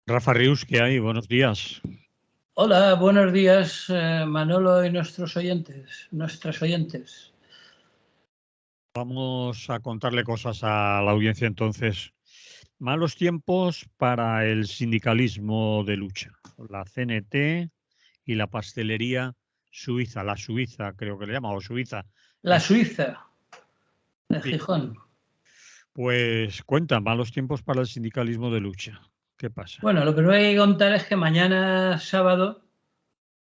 Rafa Rius, ¿qué hay? Buenos días. Hola, buenos días, Manolo y nuestras oyentes. Vamos a contarle cosas a la audiencia entonces. Malos tiempos para el sindicalismo de lucha. La CNT y la pastelería suiza, la suiza creo que le llama, o suiza. La Suiza, de Sí. Gijón. Pues cuenta, malos tiempos para el sindicalismo de lucha. ¿Qué pasa? Bueno, lo primero que hay que contar es que mañana sábado,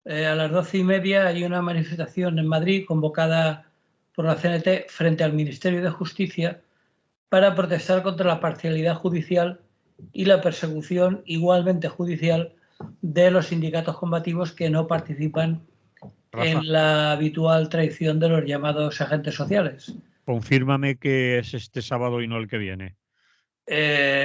a las 12:30, hay una manifestación en Madrid convocada por la CNT frente al Ministerio de Justicia para protestar contra la parcialidad judicial y la persecución igualmente judicial de los sindicatos combativos que no participan Rafa, en la habitual traición de los llamados agentes sociales. confírmame que es este sábado y no el que viene.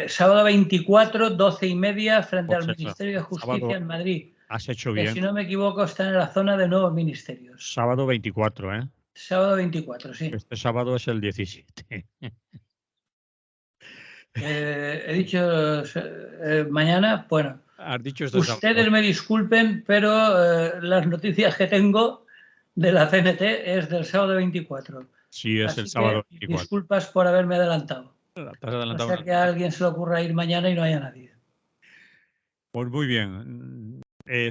Sábado 24, 12:30, frente Pues al eso, Ministerio de Justicia sábado en Madrid, has hecho que bien. si no me equivoco está en la zona de nuevos ministerios. Sábado 24, ¿eh? Sábado 24, sí. Este sábado es el 17. He dicho mañana, bueno, Has dicho este sábado. ustedes me disculpen, pero las noticias que tengo de la CNT es del sábado 24. Sí, es el Así sábado que 24. disculpas por haberme adelantado. Te has No adelantado sea una que a semana. alguien se le ocurra ir mañana y no haya nadie. Pues muy bien.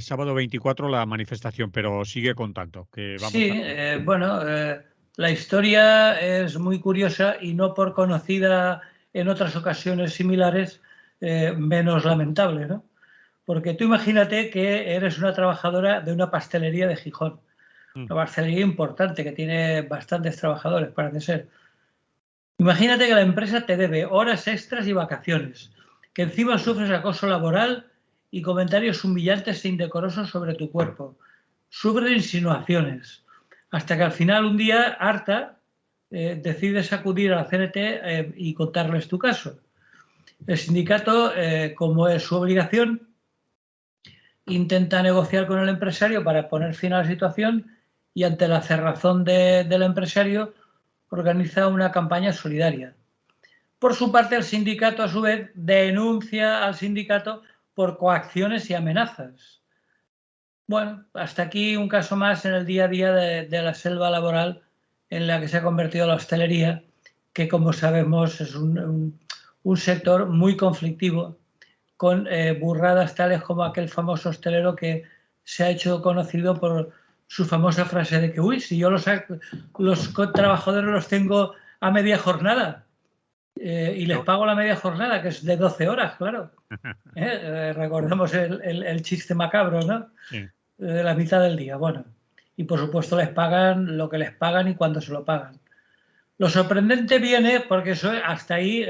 Sábado 24 la manifestación, pero sigue contando, que vamos Sí, a... bueno, la historia es muy curiosa y no por conocida en otras ocasiones similares, menos lamentable, ¿no? Porque tú imagínate que eres una trabajadora de una pastelería de Gijón, Mm. una pastelería importante que tiene bastantes trabajadores, parece ser. Imagínate que la empresa te debe horas extras y vacaciones, que encima sufres acoso laboral y comentarios humillantes e indecorosos sobre tu cuerpo. Sufres insinuaciones, hasta que al final un día, harta, decides acudir a la CNT y contarles tu caso. El sindicato, como es su obligación, intenta negociar con el empresario para poner fin a la situación y ante la cerrazón del empresario organiza una campaña solidaria. Por su parte, el sindicato, a su vez, denuncia al sindicato por coacciones y amenazas. Bueno, hasta aquí un caso más en el día a día de la selva laboral en la que se ha convertido la hostelería, que como sabemos es un sector muy conflictivo, con burradas tales como aquel famoso hostelero que se ha hecho conocido por su famosa frase de que, uy, si yo los trabajadores los tengo a media jornada, y les pago la media jornada, que es de 12 horas, claro. Recordemos el chiste macabro, ¿no? Sí. De la mitad del día. Bueno, y por supuesto les pagan lo que les pagan y cuando se lo pagan. Lo sorprendente viene porque eso hasta ahí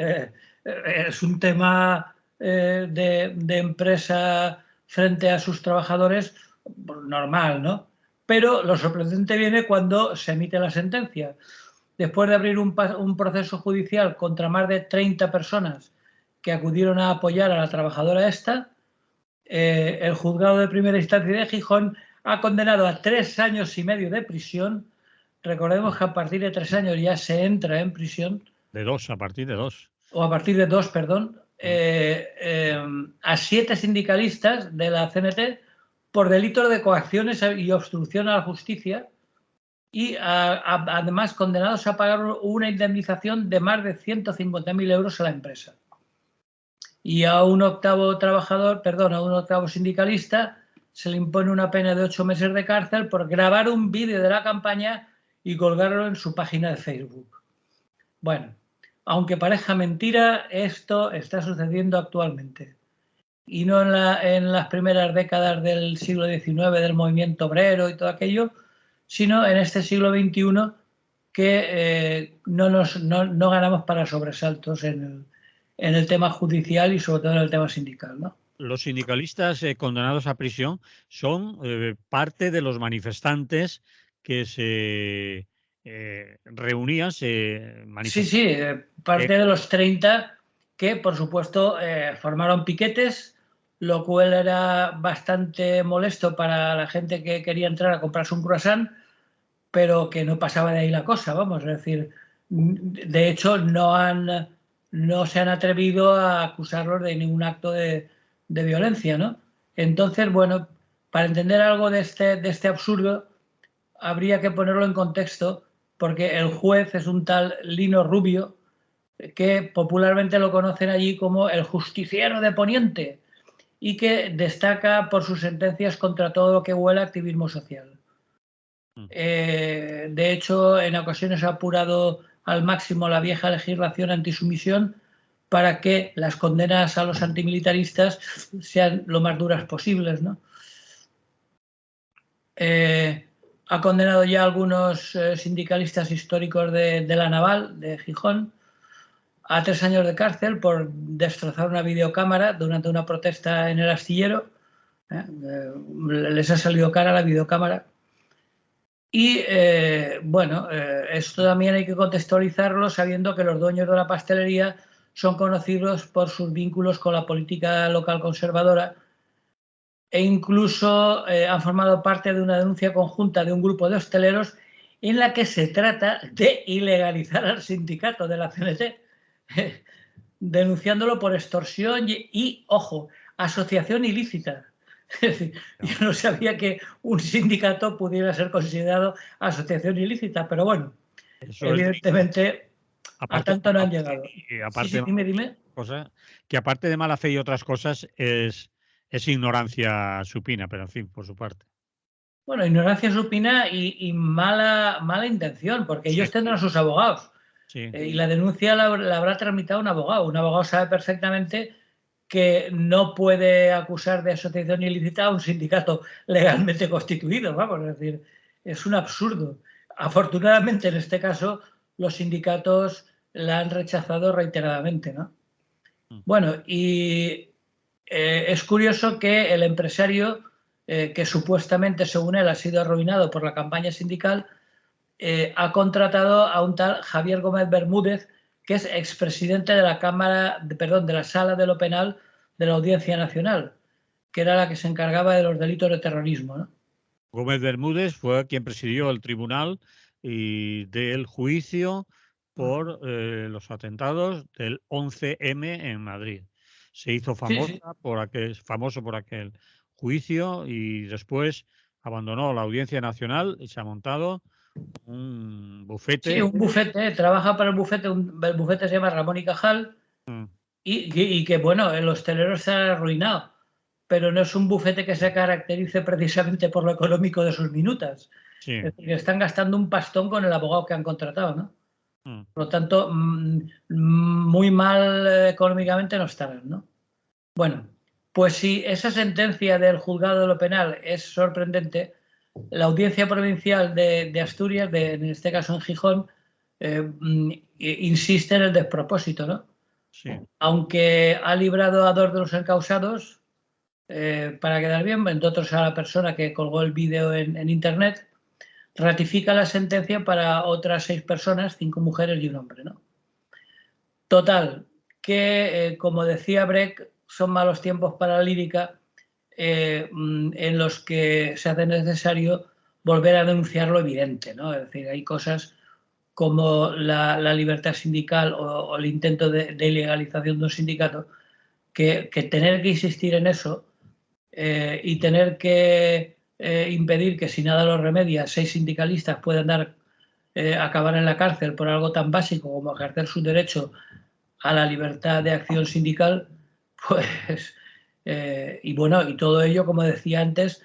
es un tema de empresa frente a sus trabajadores normal, ¿no? Pero lo sorprendente viene cuando se emite la sentencia. Después de abrir un proceso judicial contra más de 30 personas que acudieron a apoyar a la trabajadora esta, el juzgado de primera instancia de Gijón ha condenado a 3 años y medio de prisión. Recordemos que a partir de 3 años ya se entra en prisión, De dos, a partir de dos. o a partir de 2, perdón, Mm. a 7 sindicalistas de la CNT por delitos de coacciones y obstrucción a la justicia, y además condenados a pagar una indemnización de más de 150.000 euros a la empresa. Y a un octavo trabajador, perdón, a un octavo sindicalista se le impone una pena de 8 meses de cárcel por grabar un vídeo de la campaña y colgarlo en su página de Facebook. Bueno, aunque parezca mentira, esto está sucediendo actualmente. Y no en las primeras décadas del siglo XIX, del movimiento obrero y todo aquello, sino en este siglo XXI, que no ganamos para sobresaltos en el tema judicial y sobre todo en el tema sindical, ¿no? Los sindicalistas condenados a prisión son parte de los manifestantes que se reunían, se Sí, manifestaban. sí, parte de los 30 que, por supuesto, formaron piquetes, lo cual era bastante molesto para la gente que quería entrar a comprarse un croissant, pero que no pasaba de ahí la cosa, vamos, es decir, de hecho no se han atrevido a acusarlos de ningún acto de violencia, ¿no? Entonces, bueno, para entender algo de este absurdo, habría que ponerlo en contexto, porque el juez es un tal Lino Rubio, que popularmente lo conocen allí como el justiciero de Poniente, y que destaca por sus sentencias contra todo lo que huele a activismo social. De hecho, en ocasiones ha apurado al máximo la vieja legislación antisumisión para que las condenas a los antimilitaristas sean lo más duras posibles, ¿no? Ha condenado ya a algunos sindicalistas históricos de la Naval, de Gijón, a 3 años de cárcel por destrozar una videocámara durante una protesta en el astillero. Les ha salido cara la videocámara. Y bueno, esto también hay que contextualizarlo sabiendo que los dueños de la pastelería son conocidos por sus vínculos con la política local conservadora e incluso han formado parte de una denuncia conjunta de un grupo de hosteleros en la que se trata de ilegalizar al sindicato de la CNT, denunciándolo por extorsión y, ojo, asociación ilícita. Es decir, yo no sabía que un sindicato pudiera ser considerado asociación ilícita, pero bueno, eso evidentemente a tanto no han llegado. Aparte, sí, dime. Cosa, que aparte de mala fe y otras cosas, es ignorancia supina, pero en fin, por su parte. Bueno, ignorancia supina y mala intención, porque ellos tendrán sus abogados. Sí. Y la denuncia la habrá tramitado un abogado. Un abogado sabe perfectamente que no puede acusar de asociación ilícita a un sindicato legalmente constituido. Vamos, es decir, es un absurdo. Afortunadamente, en este caso, los sindicatos la han rechazado reiteradamente, ¿no? Bueno, y es curioso que el empresario, que supuestamente, según él, ha sido arruinado por la campaña sindical, ha contratado a un tal Javier Gómez Bermúdez, que es expresidente de la de la Sala de lo Penal de la Audiencia Nacional, que era la que se encargaba de los delitos de terrorismo, ¿no? Gómez Bermúdez fue quien presidió el tribunal y del juicio por los atentados del 11M en Madrid. Se hizo famoso por aquel juicio y después abandonó la Audiencia Nacional y se ha montado un bufete. Sí, un bufete, trabaja para el bufete se llama Ramón y Cajal, y que, bueno, el hostelero se ha arruinado, pero no es un bufete que se caracterice precisamente por lo económico de sus minutas. Sí. Es decir, están gastando un pastón con el abogado que han contratado, ¿no? Por lo tanto, muy mal económicamente no estarán, ¿no? Bueno, pues si esa sentencia del juzgado de lo penal es sorprendente, la Audiencia Provincial de Asturias, en este caso en Gijón, insiste en el despropósito, ¿no? Sí. Aunque ha librado a 2 de los encausados, para quedar bien, entre otros a la persona que colgó el vídeo en internet, ratifica la sentencia para otras 6 personas, 5 mujeres y un hombre, ¿no? Total, que como decía Brecht, son malos tiempos para la lírica, en los que se hace necesario volver a denunciar lo evidente, ¿no? Es decir, hay cosas como la libertad sindical o el intento de ilegalización de un sindicato, que tener que insistir en eso y tener que impedir que si nada lo remedia 6 sindicalistas puedan acabar en la cárcel por algo tan básico como ejercer su derecho a la libertad de acción sindical, pues, y bueno, y todo ello, como decía antes,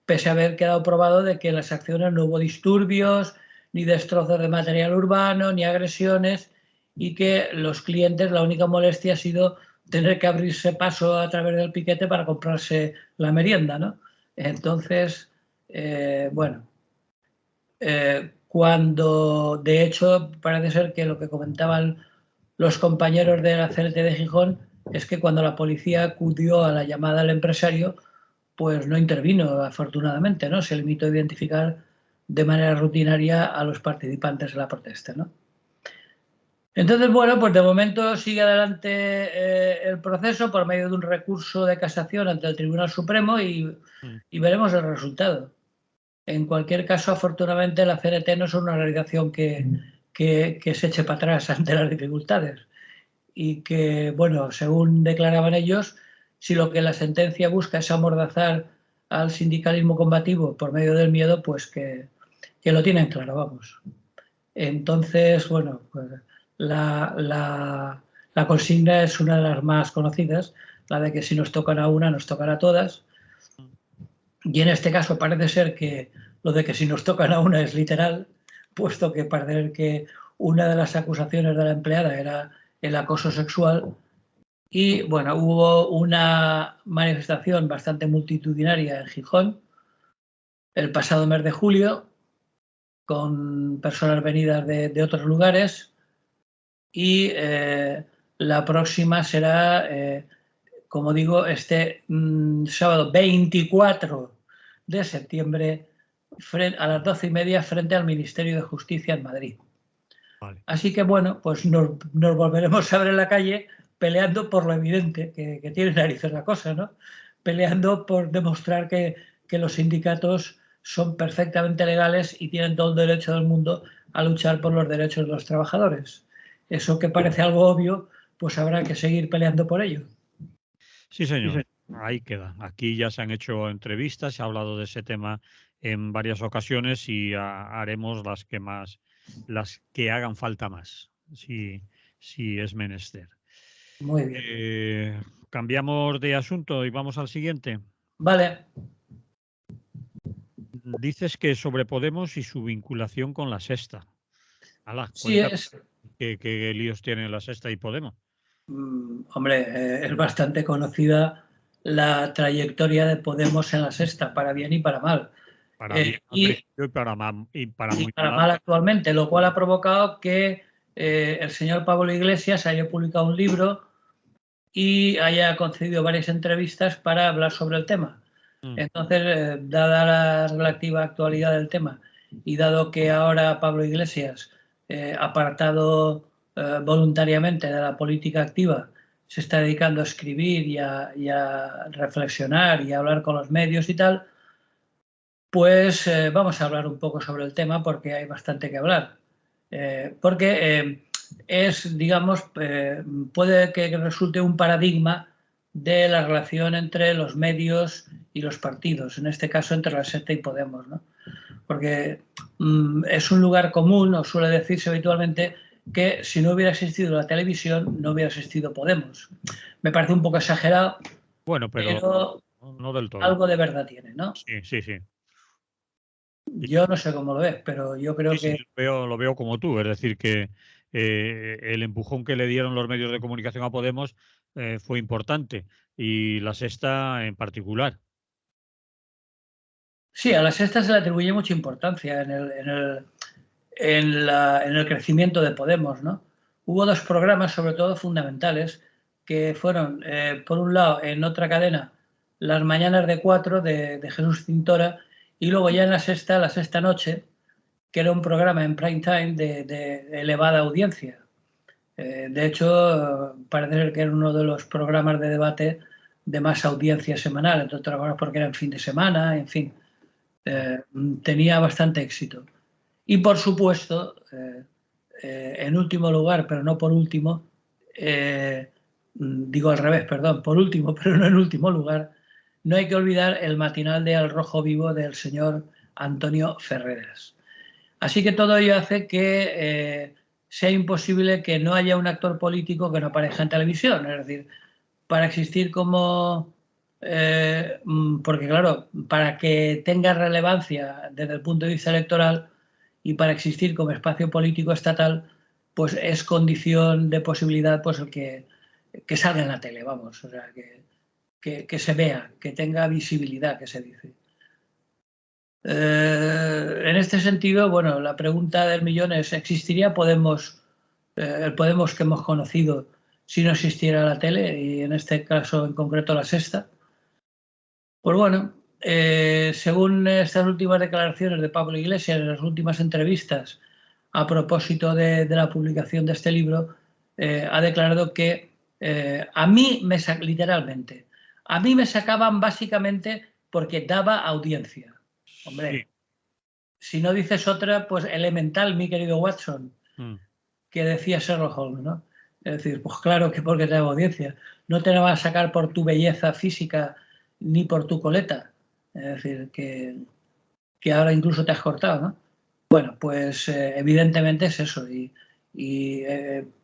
pese a haber quedado probado de que en las acciones no hubo disturbios, ni destrozos de material urbano, ni agresiones, y que los clientes, la única molestia ha sido tener que abrirse paso a través del piquete para comprarse la merienda, ¿no? Entonces, bueno, cuando de hecho parece ser que lo que comentaban los compañeros de la CNT de Gijón es que cuando la policía acudió a la llamada del empresario, pues no intervino, afortunadamente, ¿no? Se limitó a identificar de manera rutinaria a los participantes de la protesta, ¿no? Entonces, bueno, pues de momento sigue adelante el proceso por medio de un recurso de casación ante el Tribunal Supremo y veremos el resultado. En cualquier caso, afortunadamente, la CNT no es una organización que se eche para atrás ante las dificultades y que, bueno, según declaraban ellos, si lo que la sentencia busca es amordazar al sindicalismo combativo por medio del miedo, pues que lo tienen claro, vamos. Entonces, bueno, pues la consigna es una de las más conocidas, la de que si nos tocan a una, nos tocan a todas. Y en este caso parece ser que lo de que si nos tocan a una es literal, puesto que parece que una de las acusaciones de la empleada era el acoso sexual. Y bueno, hubo una manifestación bastante multitudinaria en Gijón el pasado mes de julio, con personas venidas de otros lugares, y la próxima será, como digo, este sábado 24 de septiembre a las 12:30 frente al Ministerio de Justicia en Madrid. Vale. Así que bueno, pues nos volveremos a ver en la calle peleando por lo evidente, que tiene narices la cosa, ¿no? Peleando por demostrar que los sindicatos son perfectamente legales y tienen todo el derecho del mundo a luchar por los derechos de los trabajadores. Eso que parece algo obvio, pues habrá que seguir peleando por ello. Sí, señor. Ahí queda. Aquí ya se han hecho entrevistas, se ha hablado de ese tema en varias ocasiones y haremos las que hagan falta más, si es menester. Muy bien. Cambiamos de asunto y vamos al siguiente. Vale. Dices que sobre Podemos y su vinculación con la Sexta. Alá, Sí, cuéntame qué líos tienen la Sexta y Podemos. Hombre, es bastante conocida la trayectoria de Podemos en la Sexta, para bien y para mal. Para bien al Y principio y para muy para mal. mal actualmente, lo cual ha provocado que el señor Pablo Iglesias haya publicado un libro y haya concedido varias entrevistas para hablar sobre el tema. Entonces, dada la relativa actualidad del tema y dado que ahora Pablo Iglesias, apartado voluntariamente de la política activa, se está dedicando a escribir y a reflexionar y a hablar con los medios y tal, pues vamos a hablar un poco sobre el tema porque hay bastante que hablar. Porque es, digamos, puede que resulte un paradigma de la relación entre los medios y los partidos, en este caso entre la Sexta y Podemos, ¿no? Porque es un lugar común, o suele decirse habitualmente, que si no hubiera existido la televisión, no hubiera existido Podemos. Me parece un poco exagerado, Bueno, pero no del todo. algo de verdad tiene, ¿no? Sí, sí, sí. Yo no sé cómo lo ves, pero yo creo Sí, que lo veo como tú, es decir, que el empujón que le dieron los medios de comunicación a Podemos fue importante y la Sexta en particular. sí, a la Sexta se le atribuye mucha importancia en el crecimiento de Podemos, ¿no? Hubo dos programas, sobre todo fundamentales, que fueron, por un lado, en otra cadena, Las Mañanas de 4 de Jesús Cintora, y luego ya en la Sexta Noche, que era un programa en prime time de elevada audiencia. De hecho, parece ser que era uno de los programas de debate de más audiencia semanal, entre otras cosas porque era en fin de semana, en fin. Tenía bastante éxito. Y por supuesto, en último lugar, pero no por último, digo al revés, perdón, por último, pero no en último lugar, no hay que olvidar el matinal de Al Rojo Vivo del señor Antonio Ferreras. Así que todo ello hace que sea imposible que no haya un actor político que no aparezca en televisión. Es decir, para existir como... porque claro, para que tenga relevancia desde el punto de vista electoral y para existir como espacio político estatal, pues es condición de posibilidad pues el que salga en la tele, vamos, o sea, que se vea, que tenga visibilidad, que se dice. En este sentido, bueno, la pregunta del millón es, ¿existiría Podemos, el Podemos que hemos conocido si no existiera la tele y en este caso en concreto la Sexta? Pues bueno, según estas últimas declaraciones de Pablo Iglesias en las últimas entrevistas a propósito de la publicación de este libro, ha declarado que a mí literalmente, a mí me sacaban básicamente porque daba audiencia. Hombre, Sí. si no dices otra, pues elemental, mi querido Watson, Mm. que decía Sherlock Holmes, ¿no? Es decir, pues claro que porque tenemos audiencia. No te la van a sacar por tu belleza física ni por tu coleta. Es decir, que ahora incluso te has cortado, ¿no? Bueno, pues evidentemente es eso. Y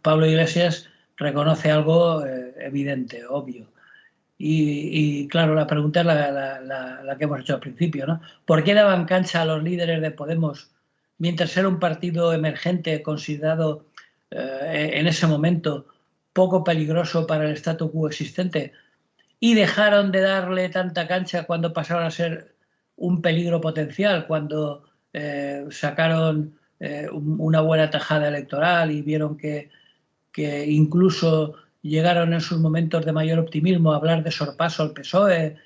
Pablo Iglesias reconoce algo evidente, obvio. Y claro, la pregunta es la que hemos hecho al principio, ¿no? ¿Por qué daban cancha a los líderes de Podemos mientras era un partido emergente considerado en ese momento poco peligroso para el statu quo existente? Y dejaron de darle tanta cancha cuando pasaron a ser un peligro potencial, cuando sacaron una buena tajada electoral y vieron que incluso llegaron en sus momentos de mayor optimismo a hablar de sorpaso al PSOE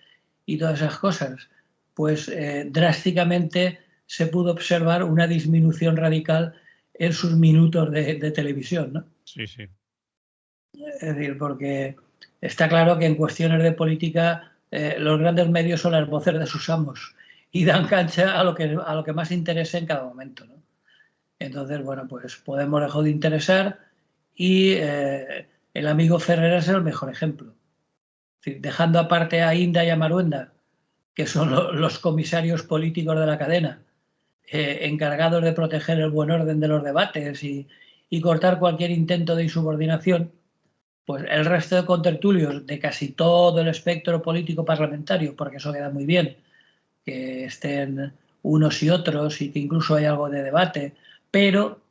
y todas esas cosas, pues drásticamente se pudo observar una disminución radical en sus minutos de televisión, ¿no? Sí, sí. Es decir, porque está claro que en cuestiones de política los grandes medios son las voces de sus amos y dan cancha a lo que más interese en cada momento, ¿no? Entonces, bueno, pues Podemos dejó de interesar y el amigo Ferrer es el mejor ejemplo. Es decir, dejando aparte a Inda y a Maruenda, que son los comisarios políticos de la cadena, encargados de proteger el buen orden de los debates y cortar cualquier intento de insubordinación, pues el resto de contertulios de casi todo el espectro político parlamentario, porque eso queda muy bien, que estén unos y otros y que incluso hay algo de debate, pero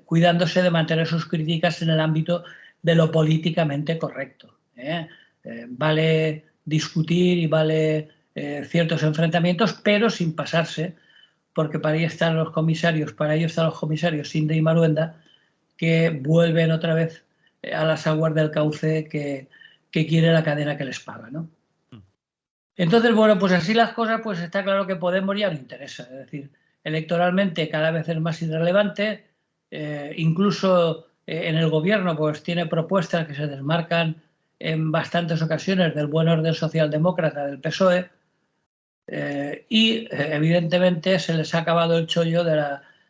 cuidándose de mantener sus críticas en el ámbito de lo políticamente correcto. Vale discutir y vale ciertos enfrentamientos, pero sin pasarse, porque para ahí están los comisarios, para ello están los comisarios Sinde y Maruenda, que vuelven otra vez a las aguas del cauce que quiere la cadena que les paga, ¿no? Entonces, bueno, pues así las cosas, pues está claro que Podemos ya no interesa. Es decir, electoralmente cada vez es más irrelevante, incluso en el gobierno pues tiene propuestas que se desmarcan en bastantes ocasiones del buen orden socialdemócrata del PSOE y evidentemente se les ha acabado el chollo de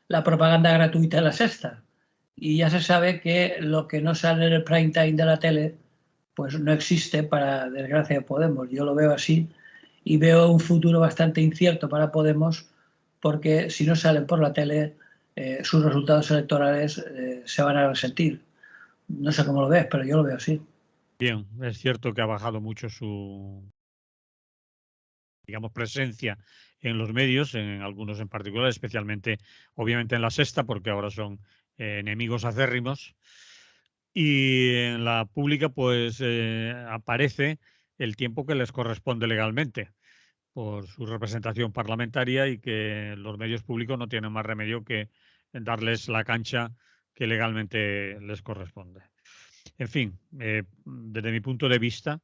la propaganda gratuita en la sexta. Y ya se sabe que lo que no sale en el prime time de la tele pues no existe para desgracia de Podemos. Yo lo veo así y veo un futuro bastante incierto para Podemos porque si no salen por la tele sus resultados electorales se van a resentir. No sé cómo lo ves, pero yo lo veo así. Bien, es cierto que ha bajado mucho su, digamos, presencia en los medios, en algunos en particular, especialmente, obviamente, en la sexta, porque ahora son enemigos acérrimos. Y en la pública, pues, aparece el tiempo que les corresponde legalmente por su representación parlamentaria y que los medios públicos no tienen más remedio que darles la cancha que legalmente les corresponde. En fin, desde mi punto de vista,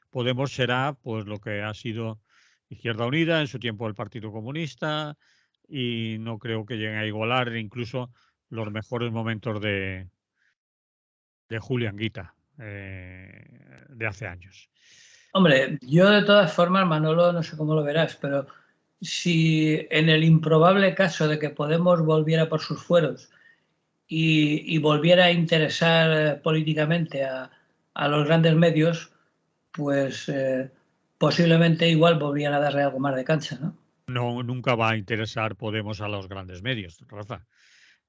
Podemos será pues lo que ha sido Izquierda Unida, en su tiempo el Partido Comunista, y no creo que lleguen a igualar incluso los mejores momentos de Julián Guita de hace años. Hombre, yo de todas formas, Manolo, no sé cómo lo verás, pero si en el improbable caso de que Podemos volviera por sus fueros y volviera a interesar políticamente a los grandes medios, pues posiblemente igual volvían a darle algo más de cancha, ¿no? No, nunca va a interesar Podemos a los grandes medios, Rafa.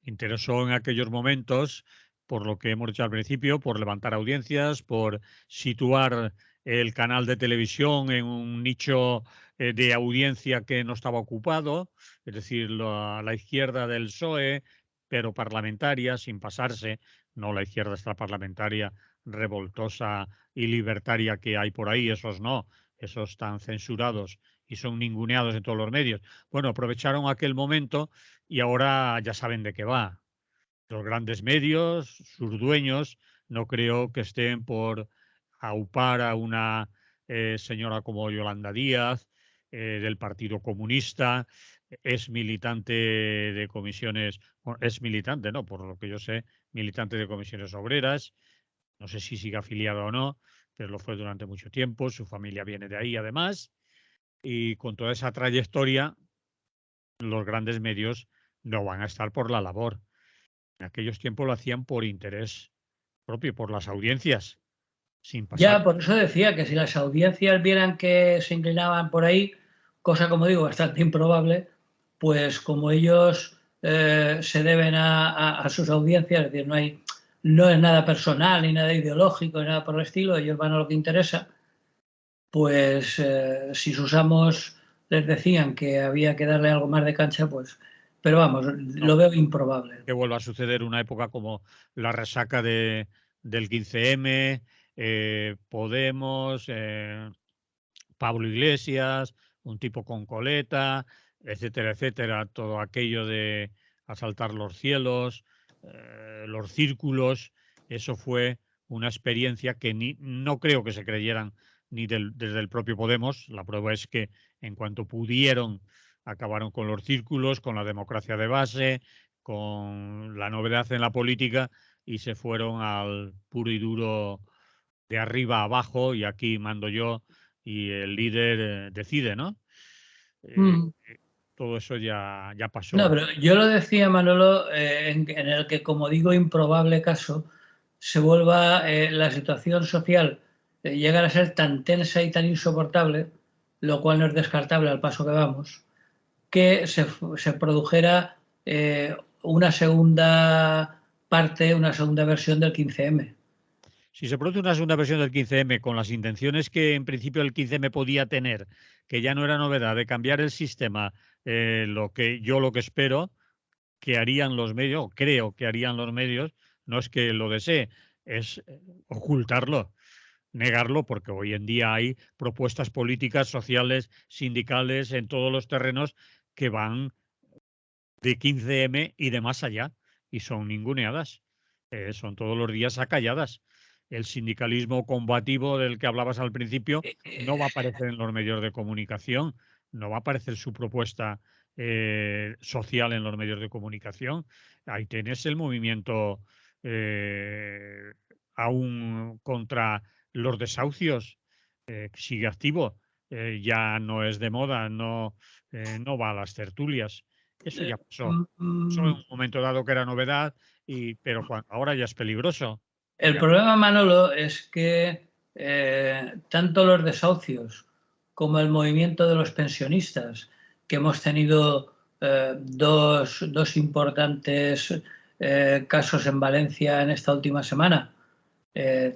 Interesó en aquellos momentos, por lo que hemos dicho al principio, por levantar audiencias, por situar el canal de televisión en un nicho de audiencia que no estaba ocupado, es decir, la izquierda del PSOE, pero parlamentaria, sin pasarse, no la izquierda extraparlamentaria revoltosa y libertaria que hay por ahí, esos no, esos están censurados y son ninguneados en todos los medios. Bueno, aprovecharon aquel momento y ahora ya saben de qué va. Los grandes medios, sus dueños, no creo que estén por aupar a una señora como Yolanda Díaz, del Partido Comunista, es militante de comisiones, bueno, es militante, no, por lo que yo sé, militante de comisiones obreras, no sé si sigue afiliado o no, pero lo fue durante mucho tiempo, su familia viene de ahí además, y con toda esa trayectoria, los grandes medios no van a estar por la labor. En aquellos tiempos lo hacían por interés propio, por las audiencias, sin pasar. Ya, por eso decía que si las audiencias vieran que se inclinaban por ahí, cosa como digo, bastante improbable, pues como ellos se deben a sus audiencias, es decir, no es nada personal ni nada ideológico ni nada por el estilo, ellos van a lo que interesa, pues si sus amos les decían que había que darle algo más de cancha, pues, pero vamos, lo veo improbable. Que vuelva a suceder una época como la resaca del 15M, Podemos, Pablo Iglesias, un tipo con coleta, etcétera, etcétera, todo aquello de asaltar los cielos, los círculos, eso fue una experiencia que no creo que se creyeran ni desde el propio Podemos. La prueba es que en cuanto pudieron acabaron con los círculos, con la democracia de base, con la novedad en la política y se fueron al puro y duro de arriba a abajo y aquí mando yo y el líder decide, ¿no? Mm. Todo eso ya No, pasó. pero yo lo decía, Manolo, en el que, como digo, improbable caso, se vuelva la situación social llegar a ser tan tensa y tan insoportable, lo cual no es descartable al paso que vamos, que se produjera una segunda parte, una segunda versión del 15M. Si se produce una segunda versión del 15M con las intenciones que en principio el 15M podía tener, que ya no era novedad, de cambiar el sistema, lo que espero que harían los medios, o creo que harían los medios, no es que lo desee, es ocultarlo, negarlo, porque hoy en día hay propuestas políticas, sociales, sindicales, en todos los terrenos que van de 15M y de más allá, y son ninguneadas, son todos los días acalladas. El sindicalismo combativo del que hablabas al principio no va a aparecer en los medios de comunicación, no va a aparecer su propuesta social en los medios de comunicación. Ahí tienes el movimiento aún contra los desahucios, sigue activo, ya no es de moda, no va a las tertulias. Eso ya pasó. Pasó en un momento dado que era novedad, pero ahora ya es peligroso. El Ya. problema, Manolo, es que tanto los desahucios como el movimiento de los pensionistas, que hemos tenido dos importantes casos en Valencia en esta última semana,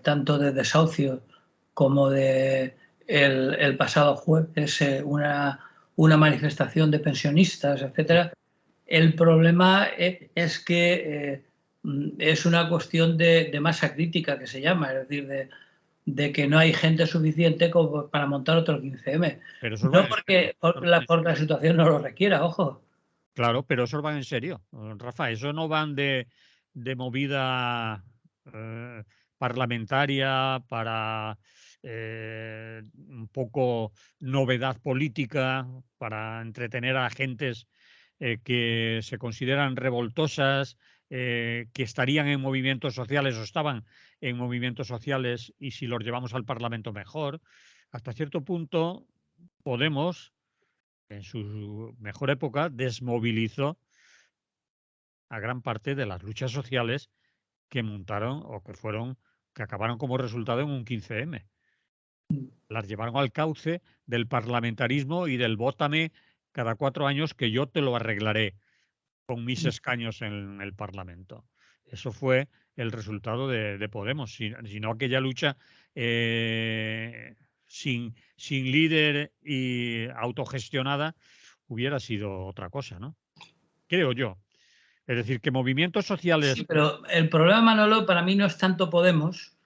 tanto de desahucio como de el pasado jueves, una manifestación de pensionistas, etcétera. El problema es que es una cuestión de masa crítica que se llama, es decir, de que no hay gente suficiente como para montar otro 15M. Pero eso va No en serio. porque porque la situación no lo requiera, ojo. Claro, pero eso van en serio, Rafa. Eso no van de movida parlamentaria para un poco novedad política, para entretener a gentes que se consideran revoltosas, que estarían en movimientos sociales o estaban en movimientos sociales y si los llevamos al Parlamento mejor. Hasta cierto punto, Podemos, en su mejor época, desmovilizó a gran parte de las luchas sociales que montaron o que acabaron como resultado en un 15M. Las llevaron al cauce del parlamentarismo y del vótame cada 4 años que yo te lo arreglaré con mis escaños en el Parlamento. Eso fue el resultado de Podemos, sino aquella lucha sin líder y autogestionada hubiera sido otra cosa, ¿no? Creo yo. Es decir, que movimientos sociales. Sí, pero el problema, Manolo, para mí no es tanto Podemos,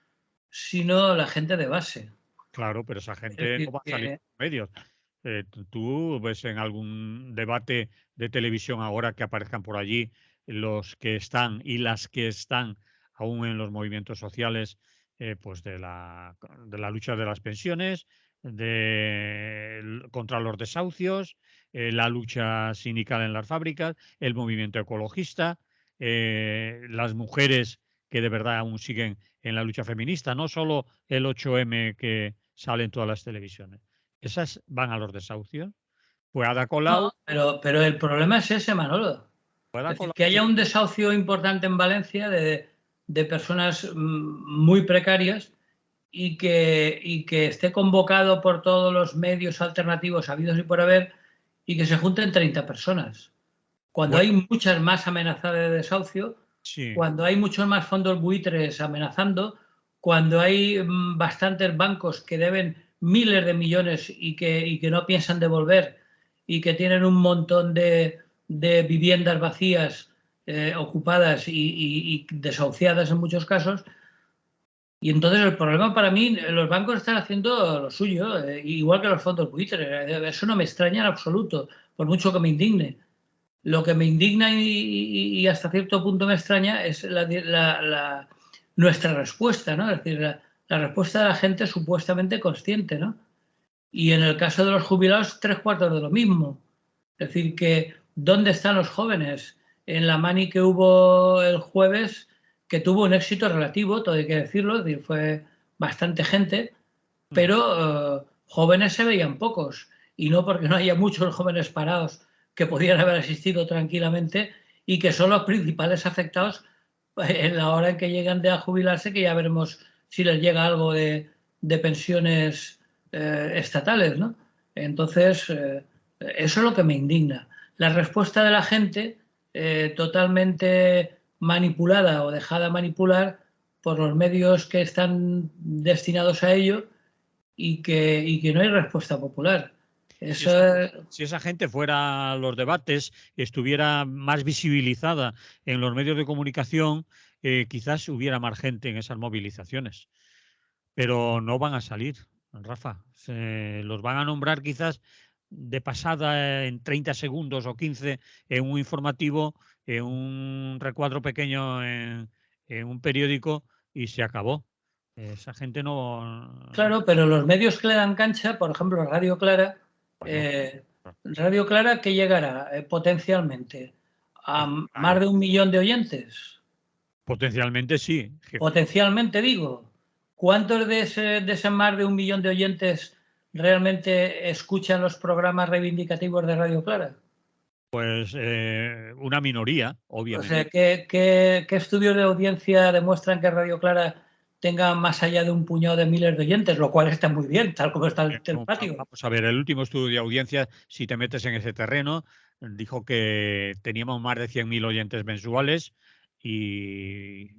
sino la gente de base. Claro, pero esa Es gente no decir, va a salir que en los medios. Tú ves en algún debate de televisión ahora que aparezcan por allí los que están y las que están aún en los movimientos sociales, pues de la lucha de las pensiones, contra los desahucios, la lucha sindical en las fábricas, el movimiento ecologista, las mujeres que de verdad aún siguen en la lucha feminista, no solo el 8M que sale en todas las televisiones. Esas van a los desahucios. Pues Ada Colau, no, pero el problema es ese, Manolo. pues Ada Es decir, Colau que haya un desahucio importante en Valencia de personas muy precarias y que esté convocado por todos los medios alternativos habidos y por haber y que se junten 30 personas. Cuando Bueno, hay muchas más amenazadas de desahucio, sí. cuando hay muchos más fondos buitres amenazando, cuando hay bastantes bancos que deben miles de millones y que no piensan devolver y que tienen un montón de viviendas vacías, ocupadas y desahuciadas en muchos casos. Y entonces el problema para mí, los bancos están haciendo lo suyo, igual que los fondos buitres. Eso no me extraña en absoluto, por mucho que me indigne. Lo que me indigna y hasta cierto punto me extraña es nuestra respuesta, ¿no? Es decir, la respuesta de la gente supuestamente consciente, ¿no? Y en el caso de los jubilados, 3/4 de lo mismo. Es decir, que ¿dónde están los jóvenes? En la mani que hubo el jueves, que tuvo un éxito relativo, todo hay que decirlo, es decir, fue bastante gente, Mm. pero jóvenes se veían pocos. Y no porque no haya muchos jóvenes parados que podían haber asistido tranquilamente y que son los principales afectados en la hora en que llegan a jubilarse, que ya veremos si les llega algo de pensiones estatales, ¿no? Entonces, eso es lo que me indigna. La respuesta de la gente totalmente manipulada o dejada manipular por los medios que están destinados a ello y que no hay respuesta popular. Si Eso, esa, si esa gente fuera a los debates, estuviera más visibilizada en los medios de comunicación, quizás hubiera más gente en esas movilizaciones. Pero no van a salir, Rafa. Los van a nombrar quizás de pasada en 30 segundos o 15 en un informativo, en un recuadro pequeño en un periódico y se acabó. Esa gente no. claro, pero los medios que le dan cancha, por ejemplo, Bueno, Radio Clara que llegará potencialmente a más claro, de 1 millón de oyentes. potencialmente sí. Potencialmente digo, ¿cuántos de ese más de 1 millón de oyentes realmente escuchan los programas reivindicativos de Radio Clara? Pues una minoría, O obviamente. sea, ¿qué estudios de audiencia demuestran que Radio Clara tenga más allá de un puñado de miles de oyentes? Lo cual está muy bien, tal como está el patio. Vamos a ver, el último estudio de audiencia, si te metes en ese terreno, dijo que teníamos más de 100.000 oyentes mensuales y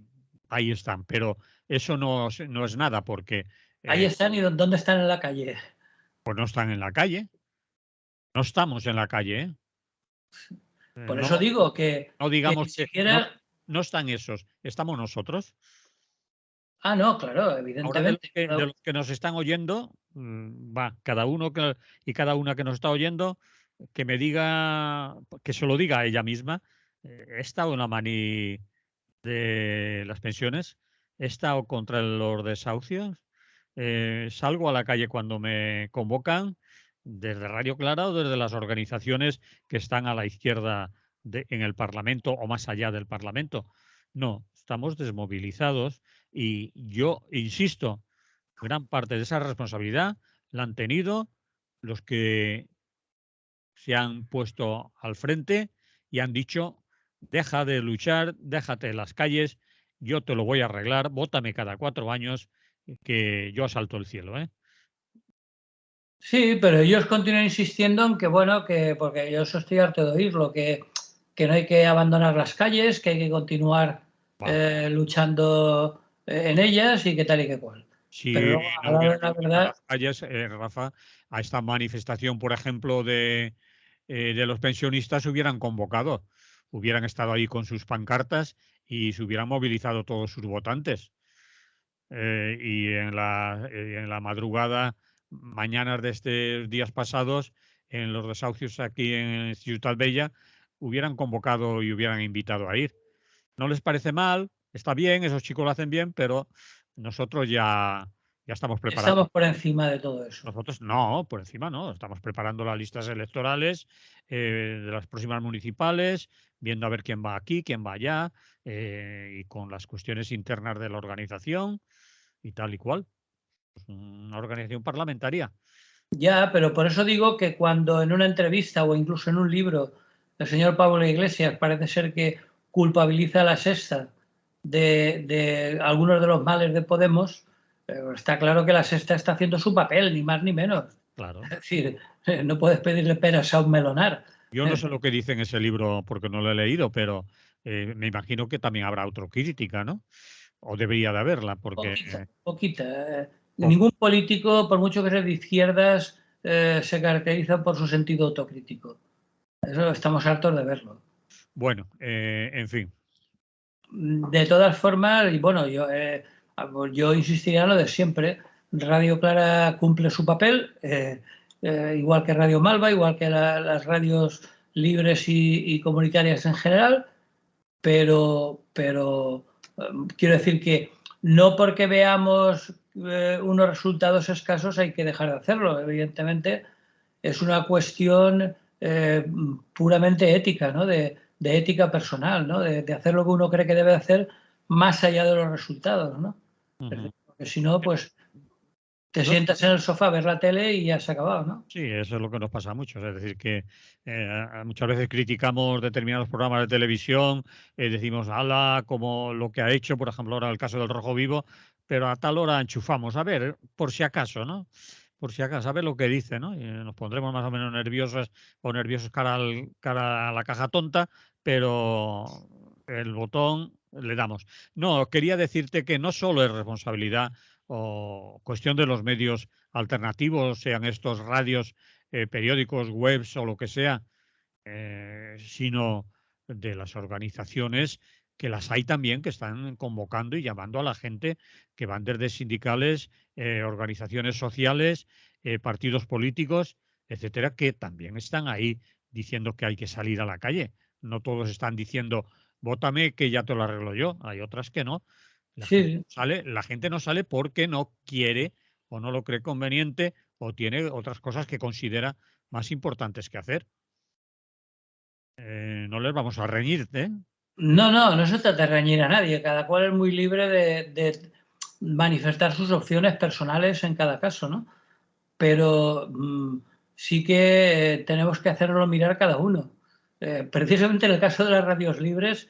ahí están. Pero eso no es nada porque Ahí eh, están y ¿dónde están en la calle? pues no están en la calle, no estamos en la calle, ¿eh? Por No, eso digo que digamos ni que no, siquiera... no están esos, estamos nosotros. Ah, no, claro, Ahora evidentemente. de los que nos están oyendo, va, cada uno y cada una que nos está oyendo, que me diga, que se lo diga a ella misma, he estado en la mani de las pensiones, he estado contra los desahucios, salgo a la calle cuando me convocan, desde Radio Clara o desde las organizaciones que están a la izquierda en el Parlamento o más allá del Parlamento. No, estamos desmovilizados y yo insisto, gran parte de esa responsabilidad la han tenido los que se han puesto al frente y han dicho, deja de luchar, déjate en las calles, yo te lo voy a arreglar, vótame cada 4 años, que yo asalto el cielo, ¿eh? Sí, pero ellos continúan insistiendo en que, bueno, que porque yo eso estoy harto de oírlo, que no hay que abandonar las calles, que hay que continuar Va. luchando en ellas y que tal y que cual. Pero Si luego, a no la hora hubieran de la abandonado verdad, las calles, Rafa, a esta manifestación, por ejemplo, de los pensionistas hubieran convocado, hubieran estado ahí con sus pancartas y se hubieran movilizado todos sus votantes. Y en la madrugada, mañanas de estos días pasados, en los desahucios aquí en Ciutat Bella, hubieran convocado y hubieran invitado a ir. No les parece mal, está bien, esos chicos lo hacen bien, pero nosotros ya estamos preparando. estamos por encima de todo eso. Nosotros no, por encima no, estamos preparando las listas electorales de las próximas municipales, viendo a ver quién va aquí, quién va allá, y con las cuestiones internas de la organización y tal y cual. Pues una organización parlamentaria. Ya, pero por eso digo que cuando en una entrevista o incluso en un libro el señor Pablo Iglesias parece ser que culpabiliza a la Sexta de algunos de los males de Podemos, está claro que la Sexta está haciendo su papel, ni más ni menos. Claro. Es decir, no puedes pedirle peras a un melonar. Yo no sé lo que dice en ese libro porque no lo he leído, pero me imagino que también habrá autocrítica, ¿no? O debería de haberla, porque Poquita. Ningún político, por mucho que sea de izquierdas, se caracteriza por su sentido autocrítico. Eso estamos hartos de verlo. bueno, en fin. De todas formas, y bueno, yo insistiría en lo de siempre. Radio Clara cumple su papel, igual que Radio Malva, igual que las radios libres y comunitarias en general, pero quiero decir que no porque veamos unos resultados escasos hay que dejar de hacerlo. Evidentemente, es una cuestión puramente ética, ¿no? De ética personal, ¿no? De hacer lo que uno cree que debe hacer más allá de los resultados, ¿no? Porque si no, pues te No, sientas en el sofá a ver la tele y ya se ha acabado, ¿no? sí, eso es lo que nos pasa a muchos. Es decir, que muchas veces criticamos determinados programas de televisión, decimos, ala, como lo que ha hecho, por ejemplo, ahora el caso del Rojo Vivo, pero a tal hora enchufamos, a ver, por si acaso, ¿no? Por si acaso, a ver lo que dice, ¿no? Y nos pondremos más o menos nerviosos o nerviosos cara a la caja tonta, pero el botón le damos. No, quería decirte que no solo es responsabilidad o cuestión de los medios alternativos, sean estos radios, periódicos, webs o lo que sea, sino de las organizaciones, que las hay también, que están convocando y llamando a la gente, que van desde sindicales, organizaciones sociales, partidos políticos, etcétera, que también están ahí diciendo que hay que salir a la calle. No todos están diciendo, vótame que ya te lo arreglo yo. Hay otras que no. Sí, La gente no sale porque no quiere o no lo cree conveniente o tiene otras cosas que considera más importantes que hacer. No les vamos a reñir, ¿eh? no se trata de reñir a nadie. Cada cual es muy libre de manifestar sus opciones personales en cada caso, ¿no? Pero sí que tenemos que hacerlo mirar cada uno. Precisamente en el caso de las radios libres,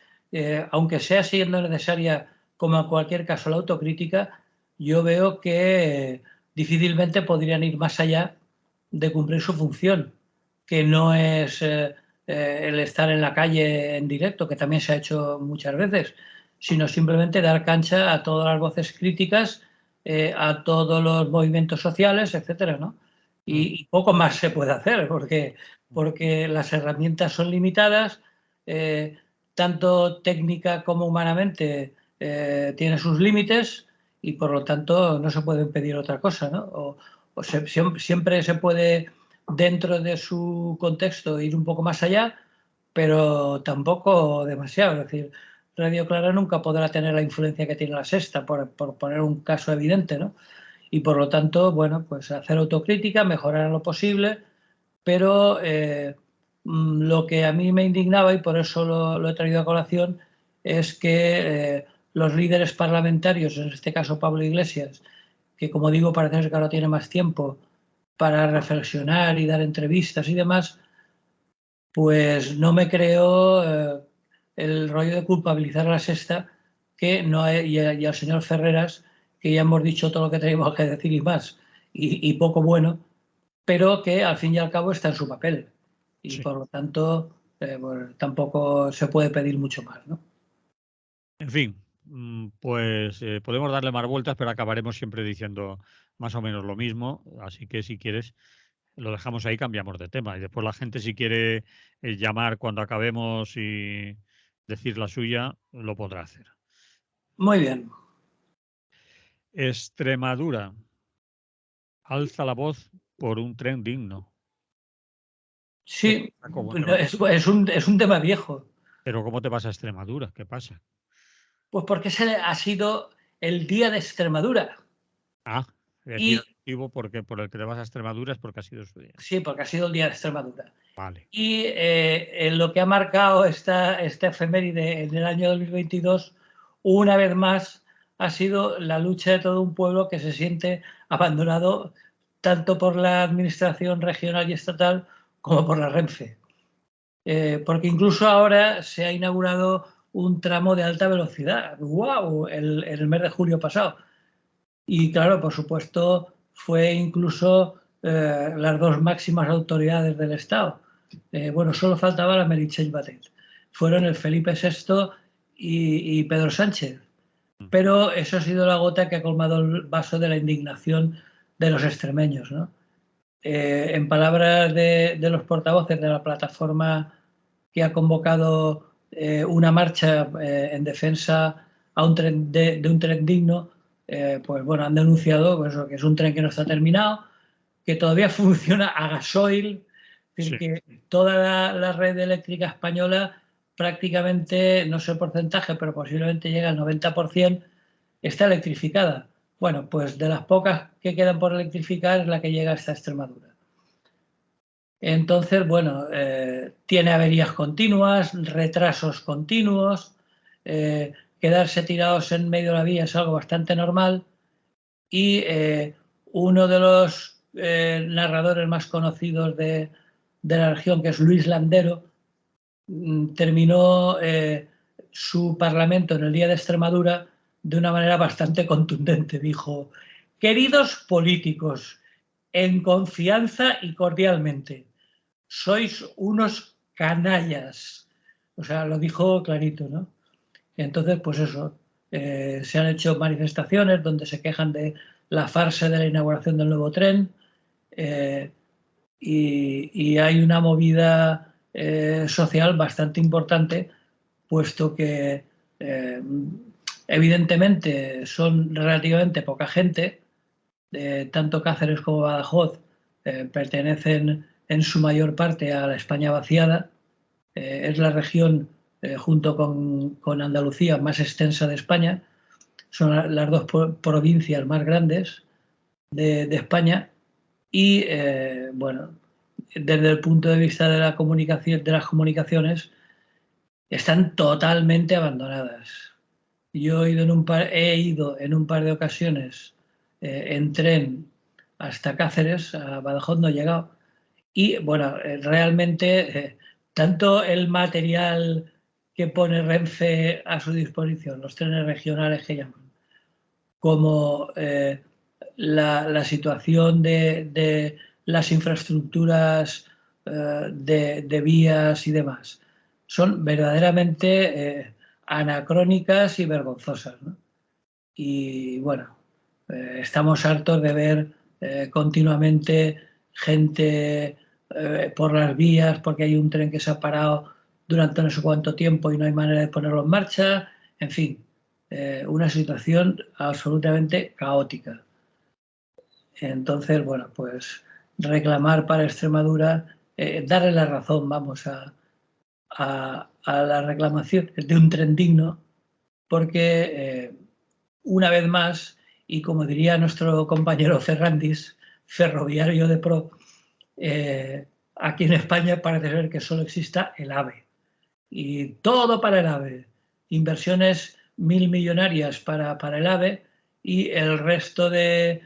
aunque sea siendo necesaria, como en cualquier caso, la autocrítica, yo veo que difícilmente podrían ir más allá de cumplir su función, que no es el estar en la calle en directo, que también se ha hecho muchas veces, sino simplemente dar cancha a todas las voces críticas, a todos los movimientos sociales, etcétera, ¿no? Y poco más se puede hacer porque las herramientas son limitadas, tanto técnica como humanamente tiene sus límites y por lo tanto no se puede pedir otra cosa, ¿no? Siempre se puede, dentro de su contexto, ir un poco más allá, pero tampoco demasiado. Es decir, Radio Clara nunca podrá tener la influencia que tiene la Sexta, por poner un caso evidente, ¿no? Y por lo tanto, bueno, pues hacer autocrítica, mejorar en lo posible, pero lo que a mí me indignaba, y por eso lo he traído a colación, es que los líderes parlamentarios, en este caso Pablo Iglesias, que como digo parece ser que ahora tiene más tiempo para reflexionar y dar entrevistas y demás, pues no me creo el rollo de culpabilizar a la Sexta que no hay, y al señor Ferreras, que ya hemos dicho todo lo que teníamos que decir y más, y poco bueno, pero que al fin y al cabo está en su papel. Y Sí. por lo tanto, pues, tampoco se puede pedir mucho más, ¿no? En fin, pues podemos darle más vueltas, pero acabaremos siempre diciendo más o menos lo mismo. Así que si quieres, lo dejamos ahí, cambiamos de tema. Y después la gente, si quiere llamar cuando acabemos y decir la suya, lo podrá hacer. Muy bien. Extremadura alza la voz por un tren digno. Sí, ¿Cómo te no, vas? es un tema viejo. Pero ¿cómo te vas a Extremadura? ¿Qué pasa? Pues porque ese ha sido el día de Extremadura. Ah, es decir, Y el motivo por el que te vas a Extremadura es porque ha sido su día. sí, porque ha sido el día de Extremadura. Vale. Y lo que ha marcado esta efeméride en el año 2022, una vez más, ha sido la lucha de todo un pueblo que se siente abandonado tanto por la administración regional y estatal como por la Renfe. Porque incluso ahora se ha inaugurado un tramo de alta velocidad. ¡Guau! El mes de julio pasado. Y claro, por supuesto, fue incluso las dos máximas autoridades del Estado. Bueno, solo faltaba la Meritxell Batet. Fueron el Felipe VI y Pedro Sánchez. Pero eso ha sido la gota que ha colmado el vaso de la indignación de los extremeños, ¿no? En palabras de los portavoces de la plataforma que ha convocado una marcha en defensa de un tren digno, pues bueno, han denunciado pues, que es un tren que no está terminado, que todavía funciona a gasoil, es decir, que toda la red eléctrica española prácticamente, no sé el porcentaje, pero posiblemente llega al 90%, está electrificada. Bueno, pues de las pocas que quedan por electrificar es la que llega hasta Extremadura. Entonces, bueno, tiene averías continuas, retrasos continuos, quedarse tirados en medio de la vía es algo bastante normal y uno de los narradores más conocidos de la región, que es Luis Landero, terminó su parlamento en el Día de Extremadura de una manera bastante contundente. Dijo: queridos políticos, en confianza y cordialmente, sois unos canallas. O sea, lo dijo clarito, ¿no? Entonces, pues eso, se han hecho manifestaciones donde se quejan de la farsa de la inauguración del nuevo tren y hay una movida social bastante importante, puesto que evidentemente son relativamente poca gente, tanto Cáceres como Badajoz pertenecen en su mayor parte a la España vaciada, es la región junto con Andalucía más extensa de España, son las dos provincias más grandes de España y bueno, desde el punto de vista de la comunicación, de las comunicaciones, están totalmente abandonadas. Yo he ido en un par de ocasiones en tren hasta Cáceres, a Badajoz no he llegado, y bueno, realmente tanto el material que pone Renfe a su disposición, los trenes regionales que llaman, como la situación de las infraestructuras de vías y demás, son verdaderamente anacrónicas y vergonzosas, ¿no? Y bueno, estamos hartos de ver continuamente gente por las vías porque hay un tren que se ha parado durante no sé cuánto tiempo y no hay manera de ponerlo en marcha. En fin, una situación absolutamente caótica. Entonces, bueno, pues reclamar para Extremadura, darle la razón, vamos, a la reclamación de un tren digno, porque una vez más, y como diría nuestro compañero Ferrandis, ferroviario de pro, aquí en España parece ser que solo exista el AVE. Y todo para el AVE. Inversiones millonarias para el AVE y el resto de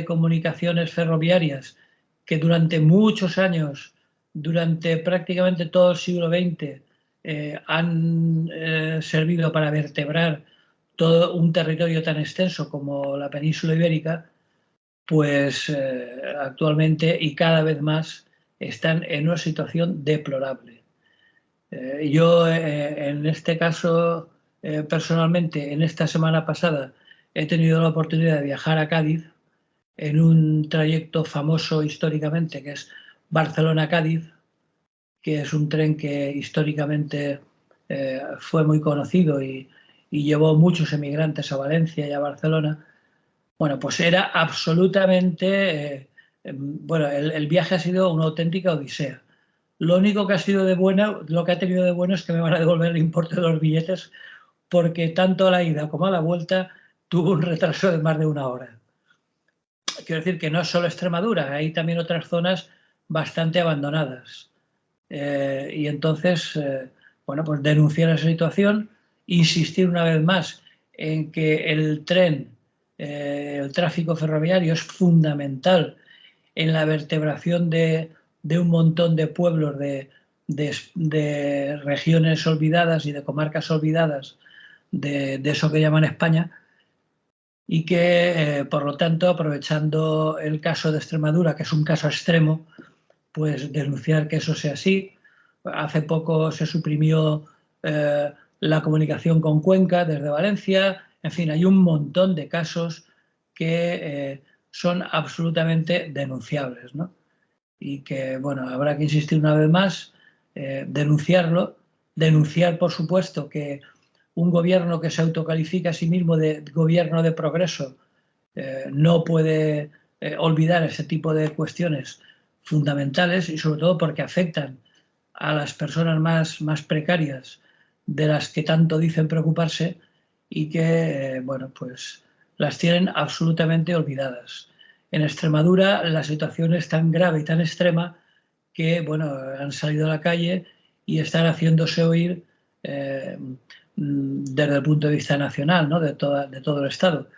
comunicaciones ferroviarias que durante muchos años, durante prácticamente todo el siglo XX, han servido para vertebrar todo un territorio tan extenso como la península ibérica, pues actualmente y cada vez más están en una situación deplorable. Yo en este caso, personalmente, en esta semana pasada he tenido la oportunidad de viajar a Cádiz en un trayecto famoso históricamente que es Barcelona-Cádiz, que es un tren que históricamente fue muy conocido y llevó muchos emigrantes a Valencia y a Barcelona. Bueno, pues era absolutamente... bueno, el viaje ha sido una auténtica odisea. Lo único que ha sido de bueno, lo que ha tenido de bueno es que me van a devolver el importe de los billetes porque tanto a la ida como a la vuelta tuvo un retraso de más de una hora. Quiero decir que no es solo Extremadura, hay también otras zonas bastante abandonadas. Y entonces, bueno, pues denunciar esa situación, insistir una vez más en que el tren, el tráfico ferroviario es fundamental en la vertebración de un montón de pueblos de regiones olvidadas y de comarcas olvidadas de eso que llaman España, y que, por lo tanto, aprovechando el caso de Extremadura, que es un caso extremo, pues denunciar que eso sea así. Hace poco se suprimió la comunicación con Cuenca desde Valencia. En fin, hay un montón de casos que son absolutamente denunciables, ¿no? Y que, bueno, habrá que insistir una vez más, denunciarlo, denunciar, por supuesto, que un gobierno que se autocalifica a sí mismo de gobierno de progreso no puede olvidar ese tipo de cuestiones fundamentales, y sobre todo porque afectan a las personas más precarias, de las que tanto dicen preocuparse, y que, bueno, pues las tienen absolutamente olvidadas. En Extremadura la situación es tan grave y tan extrema que, bueno, han salido a la calle y están haciéndose oír desde el punto de vista nacional, ¿no? de todo el Estado.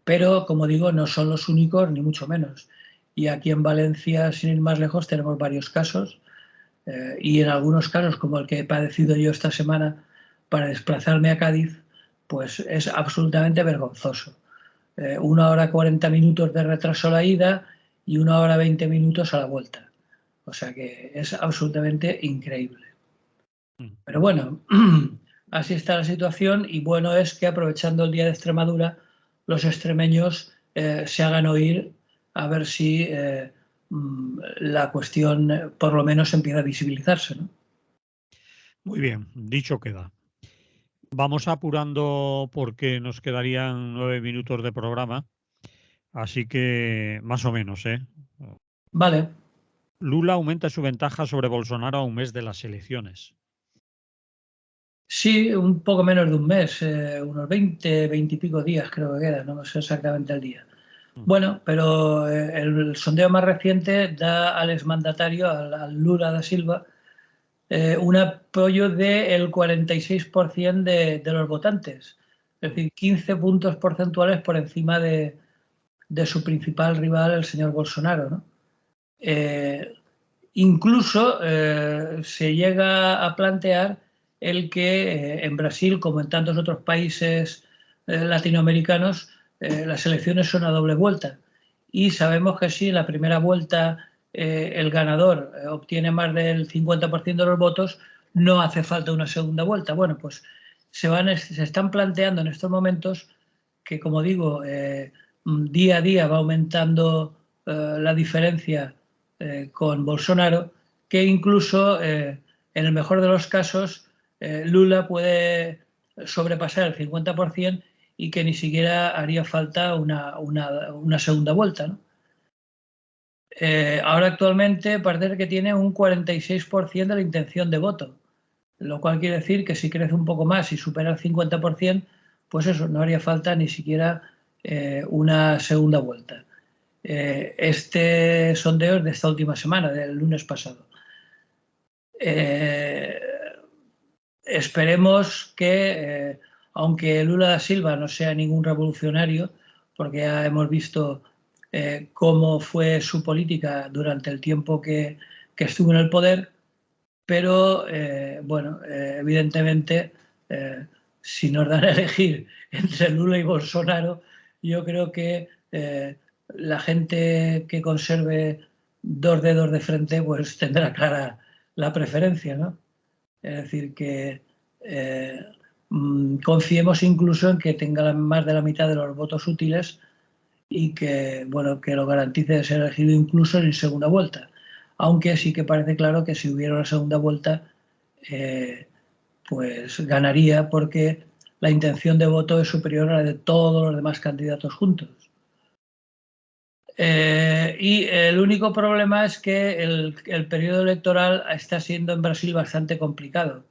Pero, como digo, no son los únicos, ni mucho menos. Y aquí en Valencia, sin ir más lejos, tenemos varios casos, y en algunos casos, como el que he padecido yo esta semana para desplazarme a Cádiz, pues es absolutamente vergonzoso. 1 hora 40 minutos de retraso a la ida y 1 hora 20 minutos a la vuelta. O sea que es absolutamente increíble. Pero bueno, así está la situación, y bueno es que, aprovechando el Día de Extremadura, los extremeños se hagan oír, a ver si la cuestión por lo menos empieza a visibilizarse, ¿no? Muy bien, dicho queda. Vamos apurando porque nos quedarían 9 minutos de programa, así que más o menos, ¿eh? Vale. Lula aumenta su ventaja sobre Bolsonaro a un mes de las elecciones. Sí, un poco menos de un mes, unos 20 y pico días creo que queda, no sé exactamente el día. Bueno, pero el sondeo más reciente da al exmandatario, al Lula da Silva, un apoyo del 46% de los votantes, es decir, 15 puntos porcentuales por encima de su principal rival, el señor Bolsonaro, ¿no? Incluso se llega a plantear el que en Brasil, como en tantos otros países latinoamericanos, las elecciones son a doble vuelta. Y sabemos que si en la primera vuelta el ganador obtiene más del 50% de los votos, no hace falta una segunda vuelta. Bueno, pues se están planteando en estos momentos que, como digo, día a día va aumentando la diferencia con Bolsonaro, que incluso en el mejor de los casos Lula puede sobrepasar el 50% y que ni siquiera haría falta una segunda vuelta, ¿no? Ahora actualmente parece que tiene un 46% de la intención de voto, lo cual quiere decir que si crece un poco más y supera el 50%, pues eso, no haría falta ni siquiera una segunda vuelta. Este sondeo es de esta última semana, del lunes pasado. Esperemos que, aunque Lula da Silva no sea ningún revolucionario, porque ya hemos visto cómo fue su política durante el tiempo que estuvo en el poder, pero bueno, evidentemente, si nos dan a elegir entre Lula y Bolsonaro, yo creo que la gente que conserve dos dedos de frente pues tendrá clara la preferencia, ¿no? Es decir, que confiemos incluso en que tenga más de la mitad de los votos útiles y que, bueno, que lo garantice de ser elegido incluso en segunda vuelta. Aunque sí que parece claro que si hubiera una segunda vuelta, pues ganaría, porque la intención de voto es superior a la de todos los demás candidatos juntos. Y el único problema es que el periodo electoral está siendo en Brasil bastante complicado.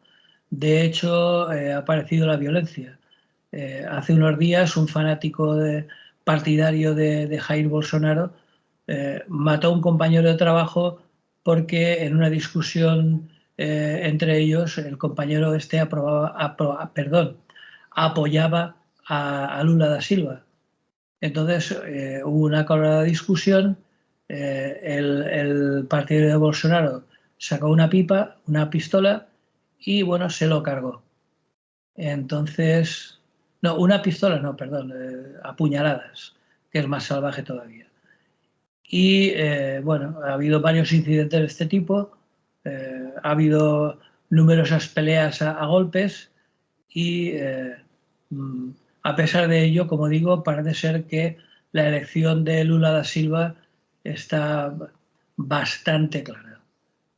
De hecho, ha aparecido la violencia. Hace unos días un fanático partidario de Jair Bolsonaro mató a un compañero de trabajo porque en una discusión entre ellos el compañero este apoyaba a Lula da Silva. Entonces hubo una acalorada discusión, el partidario de Bolsonaro sacó una pipa, una pistola y bueno, se lo cargó. Entonces, no, una pistola, no, perdón, apuñaladas, que es más salvaje todavía. Y bueno, ha habido varios incidentes de este tipo, ha habido numerosas peleas a golpes y mm, a pesar de ello, como digo, parece ser que la elección de Lula da Silva está bastante clara.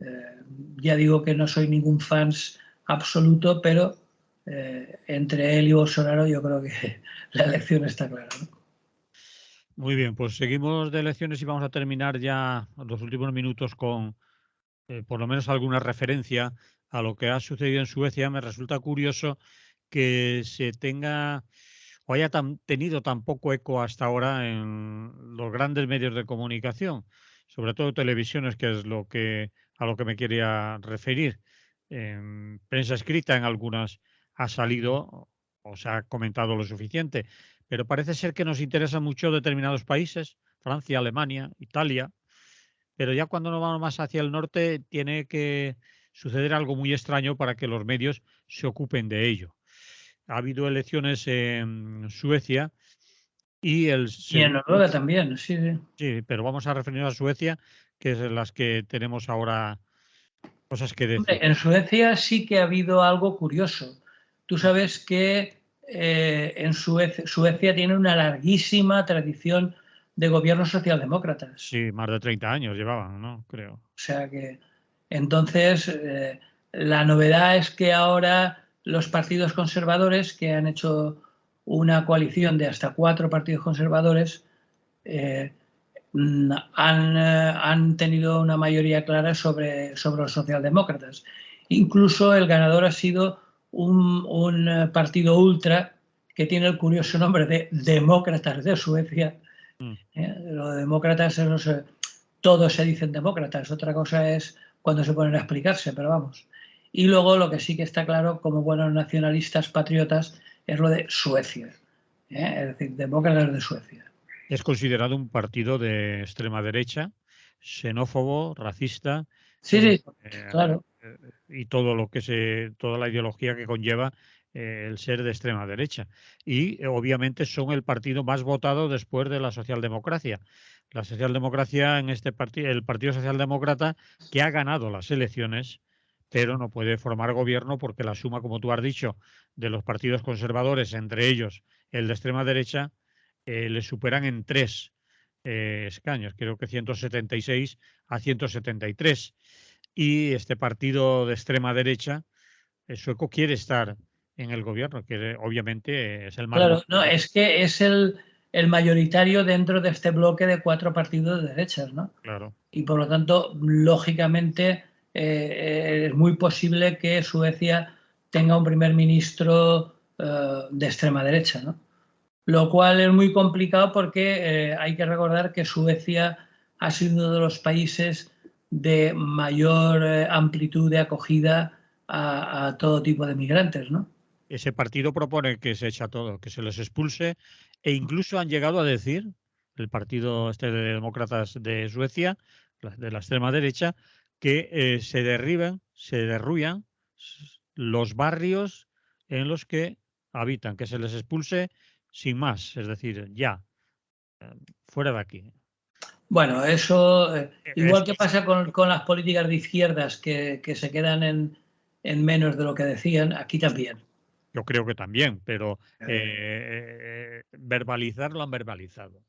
Eh, ya digo que no soy ningún fans absoluto, pero entre él y Bolsonaro yo creo que la elección está clara, ¿no? Muy bien, pues seguimos de elecciones y vamos a terminar ya los últimos minutos con por lo menos alguna referencia a lo que ha sucedido en Suecia. Me resulta curioso que se tenga o haya tenido tan poco eco hasta ahora en los grandes medios de comunicación, sobre todo televisiones, que es a lo que me quería referir. En prensa escrita, en algunas ha salido o se ha comentado lo suficiente, pero parece ser que nos interesan mucho determinados países, Francia, Alemania, Italia, pero ya cuando nos vamos más hacia el norte tiene que suceder algo muy extraño para que los medios se ocupen de ello. Ha habido elecciones en Suecia y el Y en segundo, Noruega también, sí, sí. sí, pero vamos a referirnos a Suecia, que es en las que tenemos ahora cosas que Hombre, decir. en Suecia sí que ha habido algo curioso. Tú sabes que en Suecia tiene una larguísima tradición de gobiernos socialdemócratas. Sí, más de 30 años llevaban, ¿no? Creo. O sea que entonces la novedad es que ahora los partidos conservadores, que han hecho una coalición de hasta 4 partidos conservadores, eh, han tenido una mayoría clara sobre los socialdemócratas. Incluso el ganador ha sido un partido ultra que tiene el curioso nombre de Demócratas de Suecia. Mm. Los demócratas, todos se dicen demócratas, otra cosa es cuando se ponen a explicarse, pero vamos. Y luego lo que sí que está claro, como buenos nacionalistas patriotas, es lo de Suecia, es decir, demócratas de Suecia. Es considerado un partido de extrema derecha, xenófobo, racista, Sí, eh, sí, eh, claro. y todo lo que toda la ideología que conlleva el ser de extrema derecha. Y obviamente son el partido más votado después de la socialdemocracia. La socialdemocracia en este partido, el Partido Socialdemócrata, que ha ganado las elecciones, pero no puede formar gobierno porque la suma, como tú has dicho, de los partidos conservadores, entre ellos el de extrema derecha, le superan en 3 escaños, creo que 176 a 173. Y este partido de extrema derecha, el sueco, quiere estar en el gobierno, que obviamente es el más Claro, no, votado. es que es el mayoritario dentro de este bloque de 4 partidos de derechas, ¿no? Claro. Y por lo tanto, lógicamente, es muy posible que Suecia tenga un primer ministro de extrema derecha, ¿no? Lo cual es muy complicado porque hay que recordar que Suecia ha sido uno de los países de mayor amplitud de acogida a todo tipo de migrantes, ¿no? Ese partido propone que se echa todo, que se les expulse, e incluso han llegado a decir, el partido este de demócratas de Suecia, de la extrema derecha, que se derruyan los barrios en los que habitan, que se les expulse sin más, es decir, ya, eh, fuera de aquí. Bueno, eso, igual Esto que pasa con las políticas de izquierdas que se quedan en menos de lo que decían, aquí también. yo creo que también, pero Eh, verbalizar lo han verbalizado.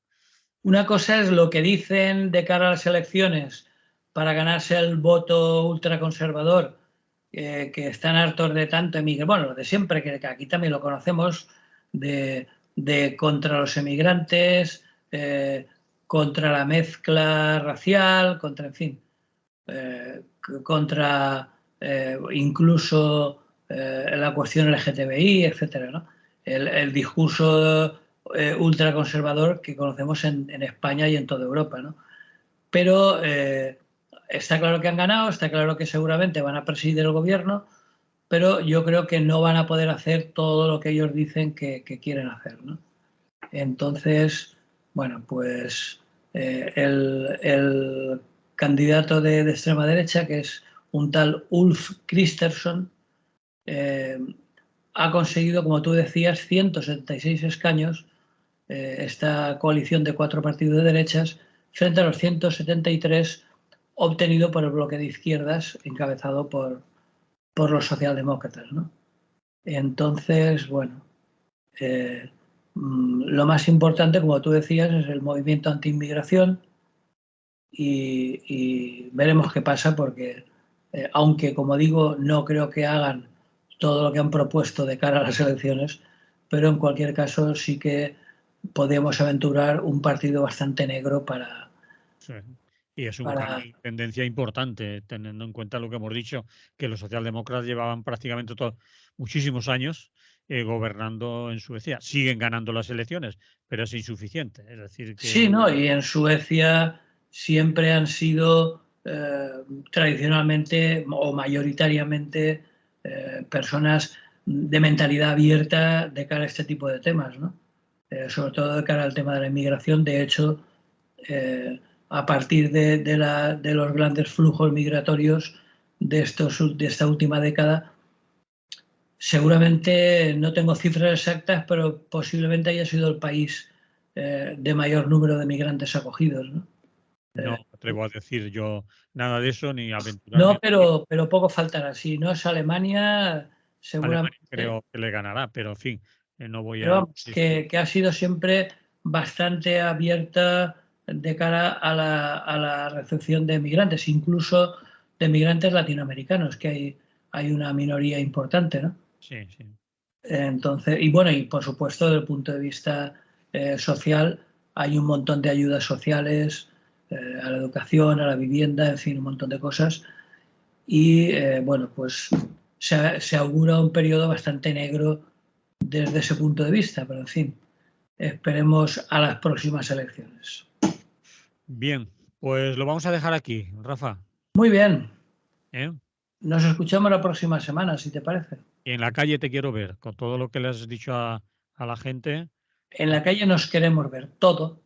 Una cosa es lo que dicen de cara a las elecciones para ganarse el voto ultraconservador, que están hartos de tanto emigrar, bueno, lo de siempre, que aquí también lo conocemos, de contra los emigrantes, contra la mezcla racial, contra, en fin, contra incluso la cuestión LGTBI, etcétera, ¿no? El discurso ultraconservador que conocemos en España y en toda Europa, ¿no? Pero está claro que han ganado, está claro que seguramente van a presidir el gobierno, pero yo creo que no van a poder hacer todo lo que ellos dicen que quieren hacer, ¿no? Entonces, bueno, pues el candidato de extrema derecha, que es un tal Ulf Kristersson, ha conseguido, como tú decías, 176 escaños, esta coalición de 4 partidos de derechas, frente a los 173 obtenido por el bloque de izquierdas, encabezado por los socialdemócratas, ¿no? Entonces, bueno, lo más importante, como tú decías, es el movimiento anti-inmigración y veremos qué pasa porque, aunque, como digo, no creo que hagan todo lo que han propuesto de cara a las elecciones, pero en cualquier caso sí que podemos aventurar un partido bastante negro para... Sí. Y es un cambio de tendencia importante, teniendo en cuenta lo que hemos dicho, que los socialdemócratas llevaban prácticamente muchísimos años gobernando en Suecia. Siguen ganando las elecciones, pero es insuficiente. Es decir, que... Sí, ¿no? Y en Suecia siempre han sido tradicionalmente o mayoritariamente personas de mentalidad abierta de cara a este tipo de temas, ¿no? Sobre todo de cara al tema de la inmigración. De hecho, a partir de los grandes flujos migratorios de esta última década, seguramente no tengo cifras exactas, pero posiblemente haya sido el país de mayor número de migrantes acogidos, ¿no? No me atrevo a decir yo nada de eso ni No, aventurarme. pero poco faltará. Si no es Alemania, Alemania seguramente. creo que le ganará, pero en fin, no voy Pero a... vamos, que ha sido siempre bastante abierta de cara a la recepción de migrantes, incluso de migrantes latinoamericanos, que hay una minoría importante, ¿no? Sí, sí. Entonces, y bueno, y por supuesto, desde el punto de vista social, hay un montón de ayudas sociales a la educación, a la vivienda, en fin, un montón de cosas. Y bueno, pues se augura un periodo bastante negro desde ese punto de vista, pero en fin, esperemos a las próximas elecciones. Bien, pues lo vamos a dejar aquí, Rafa. Muy bien, ¿Eh? nos escuchamos la próxima semana, si te parece. Y en la calle te quiero ver, con todo lo que le has dicho a la gente. En la calle nos queremos ver todo,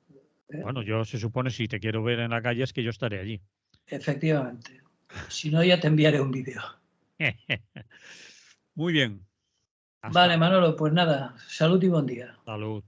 Bueno, yo se supone si te quiero ver en la calle es que yo estaré allí. efectivamente. Si no, ya te enviaré un vídeo. Muy bien. Hasta Vale, Manolo, pues nada, salud y buen día. salud.